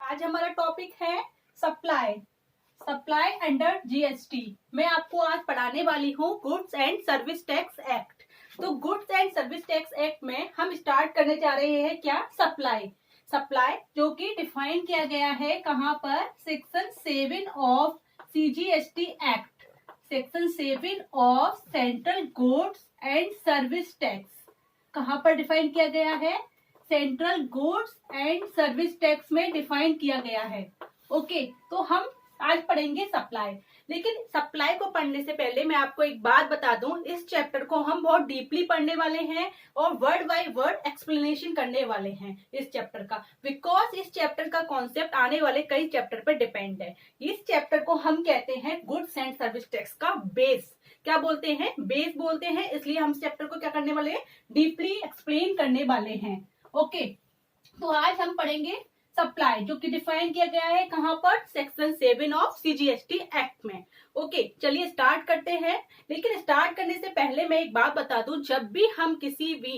आज हमारा टॉपिक है सप्लाई। Supply under GST. मैं आपको आज पढ़ाने वाली हूँ goods and service tax act. तो goods and service tax act में हम स्टार्ट करने जा रहे हैं क्या, सप्लाई। सप्लाई जो कि डिफाइन किया गया है कहाँ पर, section 7 of CGST act, section 7 of central goods and service tax. कहाँ पर डिफाइन किया गया है, central goods and service tax में डिफाइन किया गया है। ओके, तो हम आज पढ़ेंगे सप्लाई। लेकिन सप्लाई को पढ़ने से पहले मैं आपको एक बात बता दूं, इस चैप्टर को हम बहुत डीपली पढ़ने वाले हैं और वर्ड बाय वर्ड एक्सप्लेनेशन करने वाले हैं इस चैप्टर का, बिकॉज इस चैप्टर का कॉन्सेप्ट आने वाले कई चैप्टर पर डिपेंड है। इस चैप्टर को हम कहते हैं गुड्स एंड सर्विस टैक्स का बेस। क्या बोलते हैं, बेस बोलते हैं। इसलिए हम इस चैप्टर को क्या करने वाले हैं, डीपली एक्सप्लेन करने वाले हैं। ओके, तो आज हम पढ़ेंगे सप्लाई जो कि डिफाइन किया गया है कहां पर, सेक्शन 7 ऑफ सीजीएसटी एक्ट में। ओके, चलिए स्टार्ट करते हैं। लेकिन स्टार्ट करने से पहले मैं एक बात बता दूं, जब भी हम किसी भी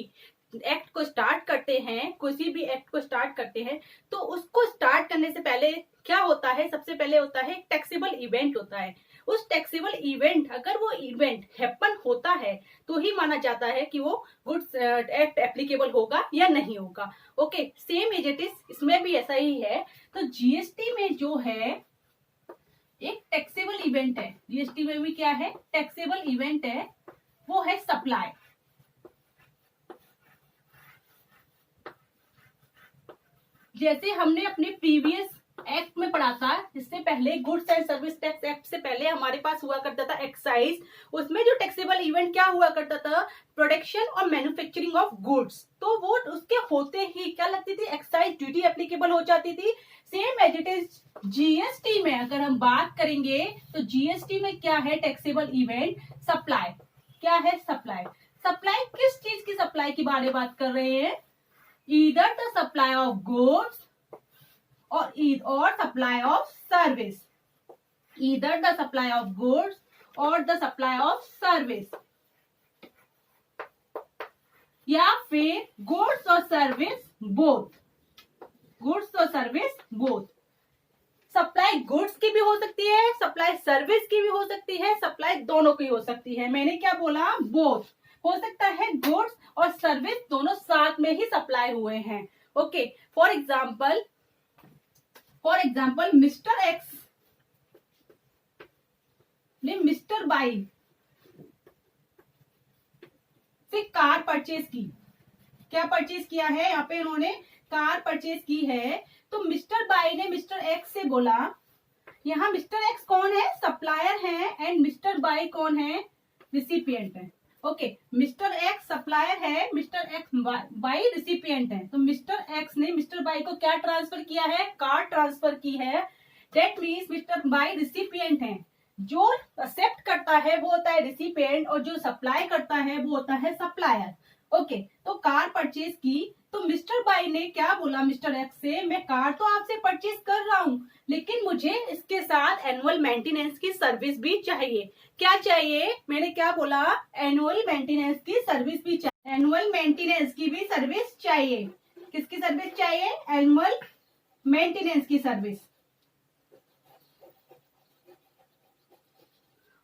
एक्ट को स्टार्ट करते हैं, किसी भी एक्ट को स्टार्ट करते हैं, तो उसको स्टार्ट करने से पहले क्या होता है, सबसे पहले होता है टैक्सेबल इवेंट होता है। उस टैक्सेबल इवेंट, अगर वो इवेंट हैपन होता है तो ही माना जाता है कि वो गुड्स एक्ट एप्लीकेबल होगा या नहीं होगा। Okay, same as it is इसमें भी ऐसा ही है। तो जीएसटी में जो है एक टैक्सेबल इवेंट है, जीएसटी में भी क्या है, टैक्सेबल इवेंट है, वो है सप्लाई। जैसे हमने अपने प्रीवियस एक्ट में पढ़ा था, इससे पहले goods and service tax act से पहले हमारे पास हुआ करता था एक्साइज। उसमें जो टैक्सेबल इवेंट क्या हुआ करता था, प्रोडक्शन और मैन्युफैक्चरिंग ऑफ गुड्स। तो वो उसके होते ही क्या लगती थी, एक्साइज ड्यूटी एप्लीकेबल हो जाती थी। Same as it is GST में अगर हम बात करेंगे तो जीएसटी में क्या है टैक्सेबल इवेंट, सप्लाई। क्या है सप्लाई, सप्लाई किस चीज की सप्लाई की बारे में बात कर रहे हैं, either the supply of goods or supply of service, either the supply of goods or the supply of service, या फिर गुड्स और सर्विस बोथ, गुड्स और सर्विस बोथ। सप्लाई गुड्स की भी हो सकती है, सप्लाई सर्विस की भी हो सकती है, सप्लाई दोनों की हो सकती है। मैंने क्या बोला, बोथ। हो सकता है गुड्स और सर्विस दोनों साथ में ही सप्लाई हुए हैं। Okay, for example mister x ने मिस्टर बाई से कार परचेज की। क्या परचेज किया है, यहाँ पे उन्होंने कार परचेज की है। तो मिस्टर बाई ने मिस्टर एक्स से बोला, यहाँ मिस्टर एक्स कौन है, सप्लायर है, एंड मिस्टर बाई कौन है, रिसिपिएंट है। ओके, मिस्टर एक्स सप्लायर है, मिस्टर एक्स बाई रिसिपिएंट है। तो मिस्टर एक्स ने मिस्टर बाई को क्या ट्रांसफर किया है, कार ट्रांसफर की है। That means mister by recipient है। जो एक्सेप्ट करता है वो होता है रिसिपिएंट और जो सप्लाई करता है वो होता है सप्लायर। ओके, तो कार परचेज की। तो मिस्टर बाई ने क्या बोला मिस्टर एक्स से, मैं कार तो आपसे परचेज कर रहा हूं, लेकिन मुझे इसके साथ एनुअल मेंटेनेंस की सर्विस भी चाहिए। क्या चाहिए, मैंने क्या बोला, एनुअल मेंटेनेंस की सर्विस भी चाहिए। एनुअल मेंटेनेंस की भी सर्विस चाहिए। किसकी सर्विस चाहिए, एनुअल मेंटेनेंस की सर्विस।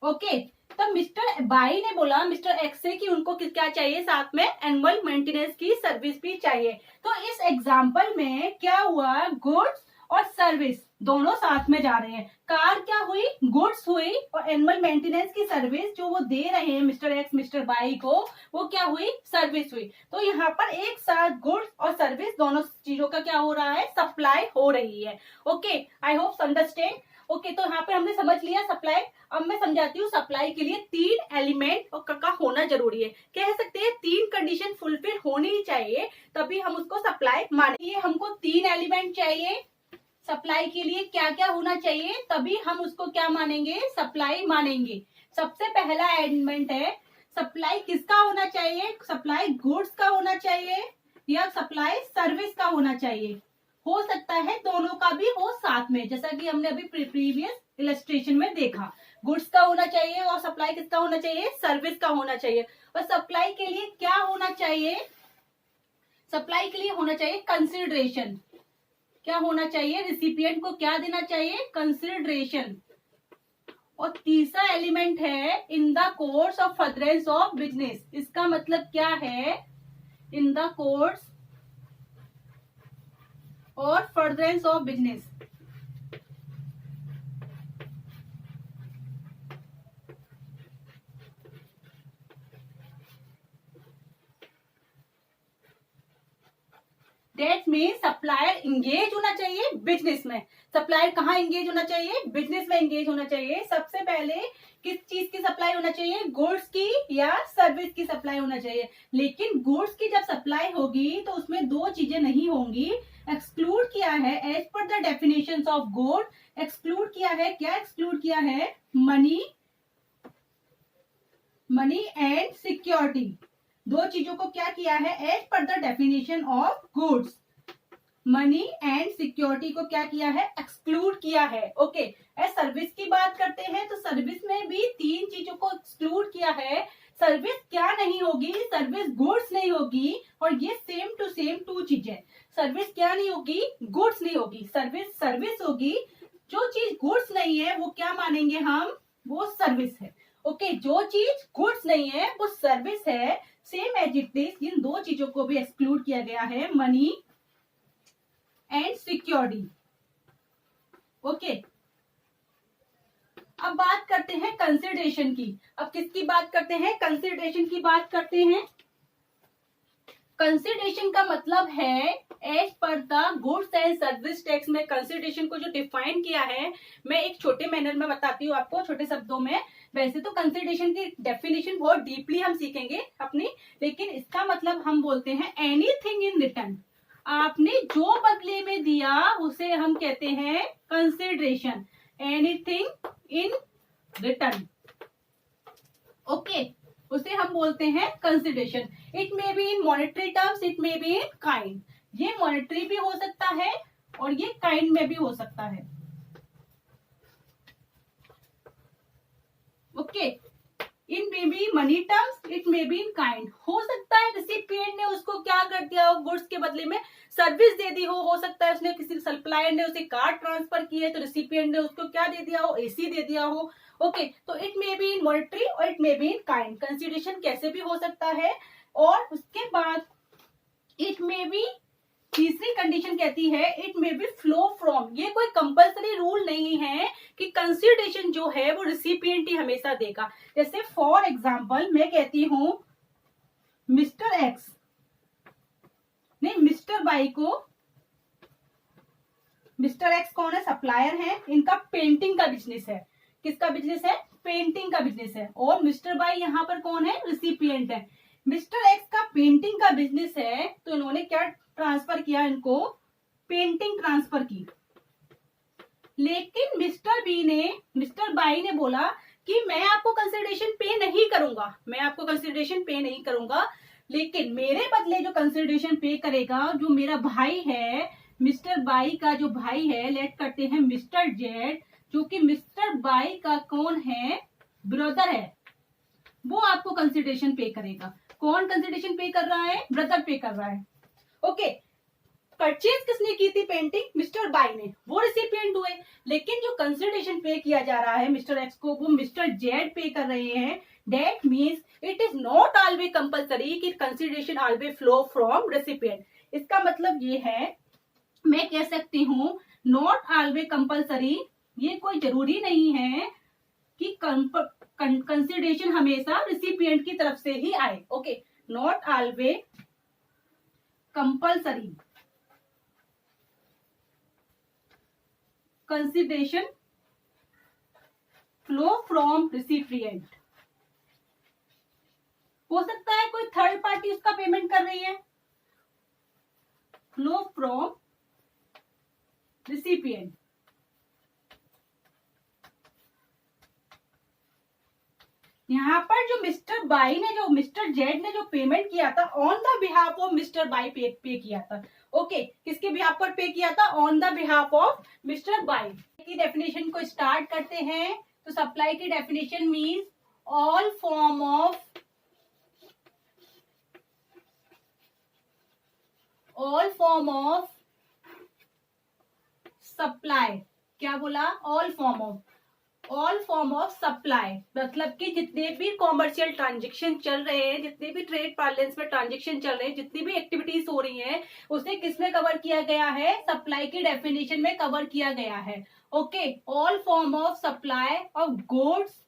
ओके, तब मिस्टर बाई ने बोला मिस्टर एक्स से कि उनको क्या चाहिए, साथ में एनुअल मेंटेनेंस की सर्विस भी चाहिए। तो इस एग्जांपल में क्या हुआ, गुड्स और सर्विस दोनों साथ में जा रहे हैं। कार क्या हुई, गुड्स हुई, और एनुअल मेंटेनेंस की सर्विस जो वो दे रहे हैं मिस्टर एक्स मिस्टर बाई को, वो क्या हुई, सर्विस हुई। तो यहाँ पर एक साथ गुड्स और सर्विस दोनों चीजों का क्या हो रहा है, सप्लाई हो रही है। Okay, I hope understand. Okay, तो यहाँ पे हमने समझ लिया सप्लाई। अब मैं समझाती हूँ सप्लाई के लिए 3 एलिमेंट का होना जरूरी है। कह सकते हैं 3 कंडीशन फुलफिल होनी ही चाहिए, तभी हम उसको सप्लाई मानेंगे। हमको 3 एलिमेंट चाहिए सप्लाई के लिए। क्या क्या होना चाहिए, तभी हम उसको क्या मानेंगे, सप्लाई मानेंगे। सबसे पहला एलिमेंट है, सप्लाई किसका होना चाहिए, सप्लाई गुड्स का होना चाहिए या सप्लाई सर्विस का होना चाहिए। हो सकता है दोनों का भी हो साथ में, जैसा कि हमने अभी प्रीवियस इलस्ट्रेशन में देखा। गुड्स का होना चाहिए और सप्लाई किसका होना चाहिए, सर्विस का होना चाहिए। और सप्लाई के लिए क्या होना चाहिए, सप्लाई के लिए होना चाहिए कंसिडरेशन। क्या होना चाहिए, रिसिपिएंट को क्या देना चाहिए, कंसिडरेशन। और तीसरा एलिमेंट है in the course of furtherance of business. इसका मतलब क्या है, इन द कोर्स और furtherance of business. That mean supplier engage होना चाहिए बिजनेस में। सप्लायर कहाँ इंगेज होना चाहिए, बिजनेस में इंगेज होना चाहिए। सबसे पहले किस चीज की सप्लाई होना चाहिए, गुड्स की या सर्विस की सप्लाई होना चाहिए। लेकिन गुड्स की जब सप्लाई होगी तो उसमें दो चीजें नहीं होंगी। एक्सक्लूड किया है as per the definition of good, exclude किया है, क्या एक्सक्लूड किया है, मनी, मनी एंड सिक्योरिटी। दो चीजों को क्या किया है, as per the definition of goods, money and security को क्या किया है, एक्सक्लूड किया है। ओके, एज सर्विस की बात करते हैं तो सर्विस में भी तीन चीजों को एक्सक्लूड किया है। सर्विस क्या नहीं होगी, सर्विस गुड्स नहीं होगी, और ये सेम टू सेम टू चीजें। सर्विस क्या नहीं होगी, गुड्स नहीं होगी, सर्विस सर्विस होगी। जो चीज गुड्स नहीं है वो क्या मानेंगे हम, वो सर्विस है। ओके, जो चीज गुड्स नहीं है वो सर्विस है। सेम एज इट इज, इन दो चीजों को भी एक्सक्लूड किया गया है, मनी एंड सिक्योरिटी। ओके, अब बात करते हैं कंसिडरेशन की। अब किसकी बात करते हैं, कंसिडरेशन की बात करते हैं। कंसिडरेशन का मतलब है as per the goods and service tax में कंसिडरेशन को जो डिफाइन किया है, मैं एक छोटे मैनर में बताती हूँ आपको, छोटे शब्दों में। वैसे तो कंसिडरेशन की डेफिनेशन बहुत डीपली हम सीखेंगे अपनी, लेकिन इसका मतलब हम बोलते हैं एनीथिंग इन रिटर्न। आपने जो बदले में दिया उसे हम कहते हैं consideration, anything in return. Okay, उसे हम बोलते हैं consideration. It may be in monetary terms, it may be in kind. ये मॉनेटरी भी हो सकता है और ये काइंड में भी हो सकता है। Okay, in may be money terms, it may be in kind. हो सकता है रिसिपिएंट ने उसको क्या कर दिया हो, गुड्स के बदले में सर्विस दे दी हो सकता है उसने किसी सप्लायर ने उसे कार्ड ट्रांसफर किए तो रिसिपिएंट ने उसको क्या दे दिया हो, एसी दे दिया हो। ओके, तो it may be in monetary और it may be in kind. Consideration कैसे भी हो सकता है। और उसके बाद इट मे बी, तीसरी कंडीशन कहती है it may be flow from. ये कोई कंपल्सरी रूल नहीं है कि कंसिडरेशन जो है वो रिसिपिएंट ही हमेशा देगा। जैसे फॉर एग्जांपल मैं कहती हूं मिस्टर एक्स ने मिस्टर बाई को, मिस्टर एक्स कौन है, सप्लायर है, इनका पेंटिंग का बिजनेस है। किसका बिजनेस है, पेंटिंग का बिजनेस है। और मिस्टर बाई यहाँ पर कौन है, रिसिपिएंट है। मिस्टर एक्स का पेंटिंग का बिजनेस है तो इन्होंने क्या ट्रांसफर किया, इनको पेंटिंग ट्रांसफर की। लेकिन मिस्टर बाई ने बोला कि मैं आपको कंसिडरेशन पे नहीं करूंगा, मैं आपको कंसिडरेशन पे नहीं करूंगा, लेकिन मेरे बदले जो कंसिडरेशन पे करेगा जो मेरा भाई है, मिस्टर बाई का जो भाई है, लेट करते हैं मिस्टर जेड, जो कि मिस्टर बाई का कौन है, ब्रदर है, वो आपको कंसिडरेशन पे करेगा। कौन कंसिडरेशन पे कर रहा है, ब्रदर पे कर रहा है। ओके, परचेज किसने की थी पेंटिंग, मिस्टर बाई ने, वो रिसिपिएंट हुए। लेकिन जो कंसिडरेशन पे किया जा रहा है मिस्टर एक्स को, वो मिस्टर जेड पे कर रहे हैं। That means it is not always compulsory कि consideration always flow from recipient. इसका मतलब ये है, मैं कह सकती हूँ नॉट ऑलवेज कंपल्सरी, ये कोई जरूरी नहीं है कि कंसिडरेशन हमेशा रिसिपिएंट की तरफ से ही आए। Okay, not always compulsory consideration flow from recipient. हो सकता है कोई थर्ड पार्टी उसका पेमेंट कर रही है, फ्लो फ्रॉम रिसिपिएंट। यहाँ पर जो मिस्टर बाई ने, जो मिस्टर जेड ने जो पेमेंट किया था on the behalf of mister by पे किया था। ओके, किसके बिहाफ पर पे किया था, on the behalf of mister by. की डेफिनेशन को स्टार्ट करते हैं। तो सप्लाई की definition means all form of supply, क्या बोला, ऑल फॉर्म ऑफ सप्लाई, मतलब कि जितने भी कॉमर्शियल ट्रांजेक्शन चल रहे हैं, जितने भी ट्रेड पार्लेंस में ट्रांजेक्शन चल रहे हैं, जितनी भी एक्टिविटीज हो रही हैं, उसे किसमें कवर किया गया है, सप्लाई की डेफिनेशन में कवर किया गया है। Okay, all form of supply of goods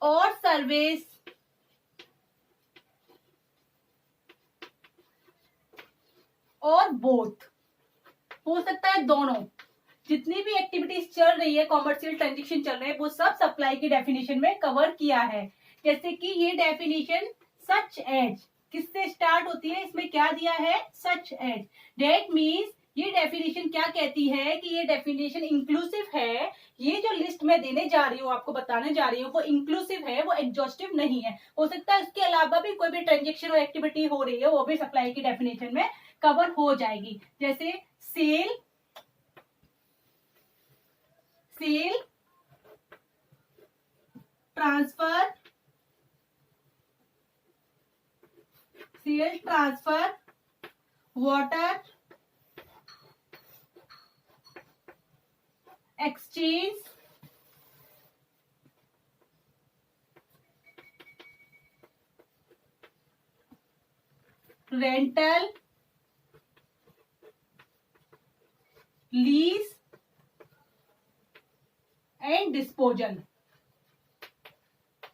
और सर्विस और बोथ, हो सकता है दोनों, जितनी भी एक्टिविटीज चल रही है, कॉमर्शियल ट्रांजेक्शन चल रहे हैं, वो सब सप्लाई की डेफिनेशन में कवर किया है। जैसे कि ये डेफिनेशन सच एज किससे स्टार्ट होती है, इसमें क्या दिया है, सच एज। दैट मीन्स ये डेफिनेशन क्या कहती है कि ये डेफिनेशन इंक्लूसिव है। ये जो लिस्ट में देने जा रही हूँ, आपको बताने जा रही हूँ, वो इंक्लूसिव है, वो एग्जॉस्टिव नहीं है। हो सकता है उसके अलावा भी कोई भी ट्रांजेक्शन और एक्टिविटी हो रही है, वो भी सप्लाई की डेफिनेशन में कवर हो जाएगी। जैसे sale transfer, barter exchange, rental, lease and disposal.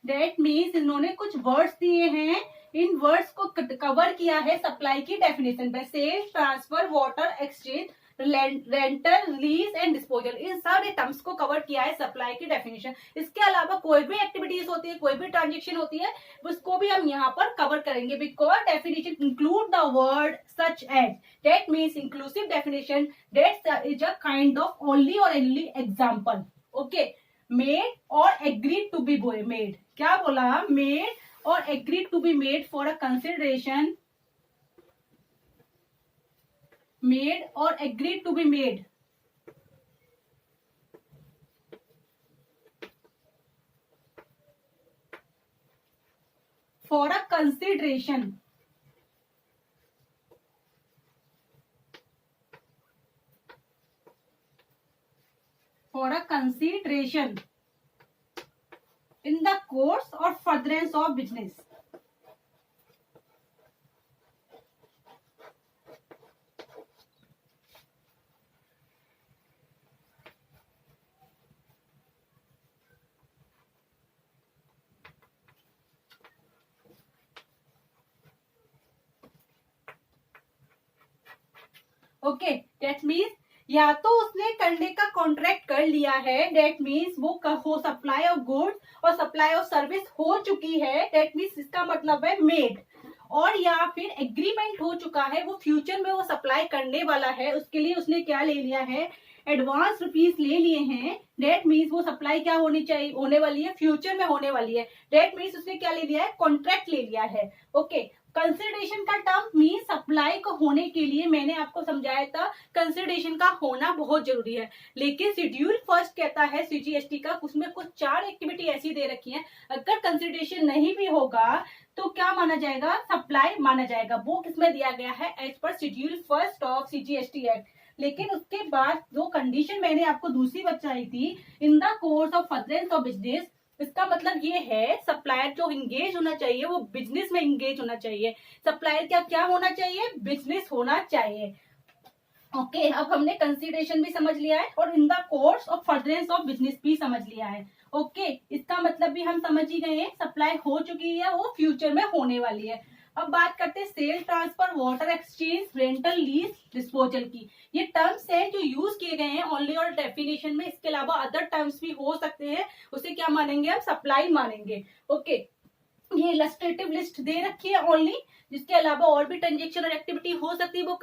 That means इन्होंने कुछ वर्ड्स दिए हैं, इन वर्ड्स को कवर किया है सप्लाई की डेफिनेशन में। Sale, transfer, barter exchange, rental, lease and disposal, इन सारे टर्म्स को कवर किया है सप्लाई की डेफिनेशन। इसके अलावा कोई भी एक्टिविटीज होती है, कोई भी ट्रांजेक्शन होती है, उसको भी हम यहाँ पर कवर करेंगे, because definition include the word such as. That means inclusive definition, that is a kind of only और ओनली एग्जाम्पल। ओके, मेड और एग्रीड टू बी मेड, क्या बोला, मेड और agreed to be made for a consideration, made or agreed to be made for a consideration, in the course or furtherance of business। Okay, that means या तो उसने करने का contract कर लिया है, दैट मीन्स वो हो सप्लाई ऑफ गुड्स और सप्लाई ऑफ सर्विस हो चुकी है, दैट मीन्स इसका मतलब है मेड, और या फिर एग्रीमेंट हो चुका है, वो फ्यूचर में वो सप्लाई करने वाला है, उसके लिए उसने क्या ले लिया है, एडवांस रुपीज ले लिए हैं। दैट मीन्स वो सप्लाई क्या होनी चाहिए, होने वाली है, फ्यूचर में होने वाली है। दैट मीन्स उसने क्या ले लिया है, कॉन्ट्रैक्ट ले लिया है। ओके, कंसिडरेशन का टर्म मीन सप्लाई को होने के लिए मैंने आपको समझाया था कंसिडरेशन का होना बहुत जरूरी है, लेकिन शेड्यूल फर्स्ट कहता है सीजीएसटी का, उसमें कुछ 4 एक्टिविटी ऐसी दे रखी है, अगर कंसिडरेशन नहीं भी होगा तो क्या माना जाएगा, सप्लाई माना जाएगा। वो किसमें दिया गया है, as per schedule first of CGST act. लेकिन उसके बाद जो कंडीशन मैंने आपको दूसरी बताई थी, in the course of furtherance of business, इसका मतलब ये है सप्लायर जो इंगेज होना चाहिए वो बिजनेस में इंगेज होना चाहिए। सप्लायर क्या होना चाहिए, बिजनेस होना चाहिए। ओके, अब हमने कंसिडरेशन भी समझ लिया है और in the course of furtherance of business भी समझ लिया है। ओके, इसका मतलब भी हम समझ ही गए हैं, सप्लाई हो चुकी है, वो फ्यूचर में होने वाली है। अब बात करते हैं sale, transfer, barter exchange, rental, lease, disposal की। ये टर्म्स हैं जो यूज किए गए हैं ओनली और डेफिनेशन में, इसके अलावा अदर टर्म्स भी हो सकते हैं, उसे क्या मानेंगे, हम सप्लाई मानेंगे। ओके, ये इलस्ट्रेटिव लिस्ट दे रखी है ओनली, जिसके अलावा और भी ट्रांजेक्शन और एक्टिविटी हो सकती है, वो